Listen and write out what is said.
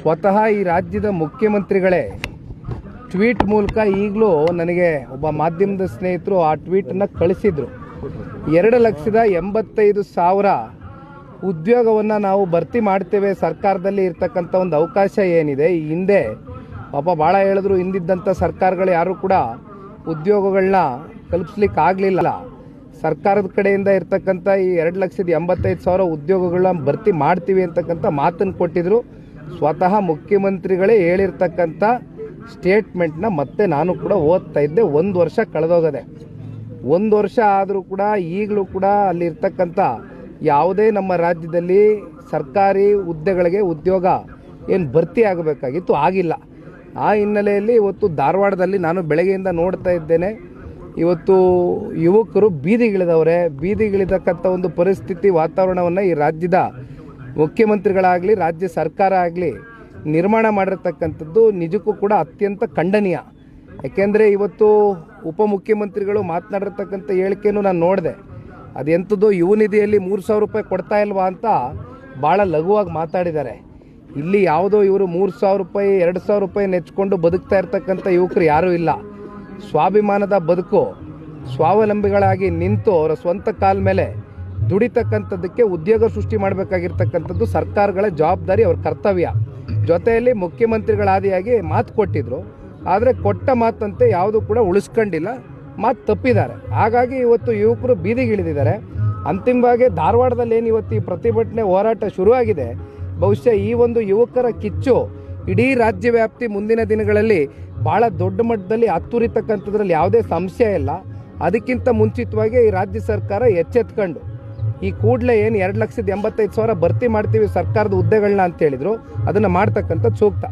ಸ್ವತಃ ಈ ರಾಜ್ಯದ ಮುಖ್ಯಮಂತ್ರಿಗಳೇ ಟ್ವೀಟ್ ಮೂಲಕ ಈಗಲೂ ನನಗೆ ಒಬ್ಬ ಮಾಧ್ಯಮದ ಸ್ನೇಹಿತರು ಆ ಟ್ವೀಟನ್ನು ಕಳಿಸಿದರು. 2,85,000 ಉದ್ಯೋಗವನ್ನು ನಾವು ಭರ್ತಿ ಮಾಡ್ತೇವೆ, ಸರ್ಕಾರದಲ್ಲಿ ಇರ್ತಕ್ಕಂಥ ಒಂದು ಅವಕಾಶ ಏನಿದೆ. ಈ ಹಿಂದೆ ಪಾಪ ಭಾಳ ಹೇಳಿದ್ರು, ಹಿಂದಿದ್ದಂಥ ಸರ್ಕಾರಗಳು ಯಾರೂ ಕೂಡ ಉದ್ಯೋಗಗಳನ್ನ ಕಲ್ಪಿಸ್ಲಿಕ್ಕೆ ಆಗಲಿಲ್ಲ. ಸರ್ಕಾರದ ಕಡೆಯಿಂದ ಇರ್ತಕ್ಕಂಥ ಈ 2,85,000 ಉದ್ಯೋಗಗಳನ್ನ ಭರ್ತಿ ಮಾಡ್ತೀವಿ ಅಂತಕ್ಕಂಥ ಮಾತನ್ನು ಕೊಟ್ಟಿದ್ರು. ಸ್ವತಃ ಮುಖ್ಯಮಂತ್ರಿಗಳೇ ಹೇಳಿರ್ತಕ್ಕಂಥ ಸ್ಟೇಟ್ಮೆಂಟ್ನ ಮತ್ತೆ ನಾನು ಕೂಡ ಓದ್ತಾ ಇದ್ದೆ. 1 ವರ್ಷ ಕಳೆದೋಗದೆ. 1 ವರ್ಷ ಆದರೂ ಕೂಡ ಈಗಲೂ ಕೂಡ ಅಲ್ಲಿರ್ತಕ್ಕಂಥ ಯಾವುದೇ ನಮ್ಮ ರಾಜ್ಯದಲ್ಲಿ ಸರ್ಕಾರಿ ಹುದ್ದೆಗಳಿಗೆ ಉದ್ಯೋಗ ಏನು ಭರ್ತಿ ಆಗಬೇಕಾಗಿತ್ತು, ಆಗಿಲ್ಲ. ಆ ಹಿನ್ನೆಲೆಯಲ್ಲಿ ಇವತ್ತು ಧಾರವಾಡದಲ್ಲಿ ನಾನು ಬೆಳಗ್ಗೆಯಿಂದ ನೋಡ್ತಾ ಇದ್ದೇನೆ, ಇವತ್ತು ಯುವಕರು ಬೀದಿಗಿಳಿದವರೆ. ಬೀದಿಗಿಳಿದಕ್ಕಂಥ ಒಂದು ಪರಿಸ್ಥಿತಿ, ವಾತಾವರಣವನ್ನು ಈ ರಾಜ್ಯದ ಮುಖ್ಯಮಂತ್ರಿಗಳಾಗಲಿ ರಾಜ್ಯ ಸರ್ಕಾರ ಆಗಲಿ ನಿರ್ಮಾಣ ಮಾಡಿರ್ತಕ್ಕಂಥದ್ದು ನಿಜಕ್ಕೂ ಕೂಡ ಅತ್ಯಂತ ಖಂಡನೀಯ. ಯಾಕೆಂದರೆ ಇವತ್ತು ಉಪಮುಖ್ಯಮಂತ್ರಿಗಳು ಮಾತನಾಡಿರ್ತಕ್ಕಂಥ ಹೇಳಿಕೆಯನ್ನು ನಾನು ನೋಡಿದೆ. ಅದೆಂಥದ್ದು ಯುವ ನಿಧಿಯಲ್ಲಿ 3,000 ರೂಪಾಯಿ ಕೊಡ್ತಾ ಇಲ್ವಾ ಅಂತ ಭಾಳ ಲಘುವಾಗಿ ಮಾತಾಡಿದ್ದಾರೆ. ಇಲ್ಲಿ ಯಾವುದೋ ಇವರು 3,000 ರೂಪಾಯಿ 2,000 ರೂಪಾಯಿ ನೆಚ್ಕೊಂಡು ಬದುಕ್ತಾ ಇರ್ತಕ್ಕಂಥ ಯುವಕರು ಯಾರೂ ಇಲ್ಲ. ಸ್ವಾಭಿಮಾನದ ಬದುಕು, ಸ್ವಾವಲಂಬಿಗಳಾಗಿ ನಿಂತು ಅವರ ಸ್ವಂತ ಕಾಲ ಮೇಲೆ ದುಡಿತಕ್ಕಂಥದ್ದಕ್ಕೆ ಉದ್ಯೋಗ ಸೃಷ್ಟಿ ಮಾಡಬೇಕಾಗಿರ್ತಕ್ಕಂಥದ್ದು ಸರ್ಕಾರಗಳ ಜವಾಬ್ದಾರಿ, ಅವ್ರ ಕರ್ತವ್ಯ. ಜೊತೆಯಲ್ಲಿ ಮುಖ್ಯಮಂತ್ರಿಗಳಾದಿಯಾಗಿ ಮಾತು ಕೊಟ್ಟಿದ್ರು, ಆದರೆ ಕೊಟ್ಟ ಮಾತಂತೆ ಯಾವುದೂ ಕೂಡ ಉಳಿಸ್ಕೊಂಡಿಲ್ಲ, ಮಾತು ತಪ್ಪಿದ್ದಾರೆ. ಹಾಗಾಗಿ ಇವತ್ತು ಯುವಕರು ಬೀದಿಗಿಳಿದಿದ್ದಾರೆ. ಅಂತಿಮವಾಗಿ ಧಾರವಾಡದಲ್ಲಿ ಏನು ಇವತ್ತು ಈ ಪ್ರತಿಭಟನೆ ಹೋರಾಟ ಶುರುವಾಗಿದೆ, ಬಹುಶಃ ಈ ಒಂದು ಯುವಕರ ಕಿಚ್ಚು ಇಡೀ ರಾಜ್ಯ ವ್ಯಾಪ್ತಿ ಮುಂದಿನ ದಿನಗಳಲ್ಲಿ ಭಾಳ ದೊಡ್ಡ ಮಟ್ಟದಲ್ಲಿ ಹತ್ತುರಿತಕ್ಕಂಥದ್ರಲ್ಲಿ ಯಾವುದೇ ಸಂಶಯ ಇಲ್ಲ. ಅದಕ್ಕಿಂತ ಮುಂಚಿತವಾಗಿ ಈ ರಾಜ್ಯ ಸರ್ಕಾರ ಎಚ್ಚೆತ್ಕೊಂಡು ಈ ಕೂಡಲೇ ಏನು 2,85,000 ಭರ್ತಿ ಮಾಡ್ತೀವಿ ಸರ್ಕಾರದ ಹುದ್ದೆಗಳನ್ನ ಅಂತ ಹೇಳಿದ್ರು, ಅದನ್ನು ಮಾಡ್ತಕ್ಕಂಥದ್ದು ಸೂಕ್ತ.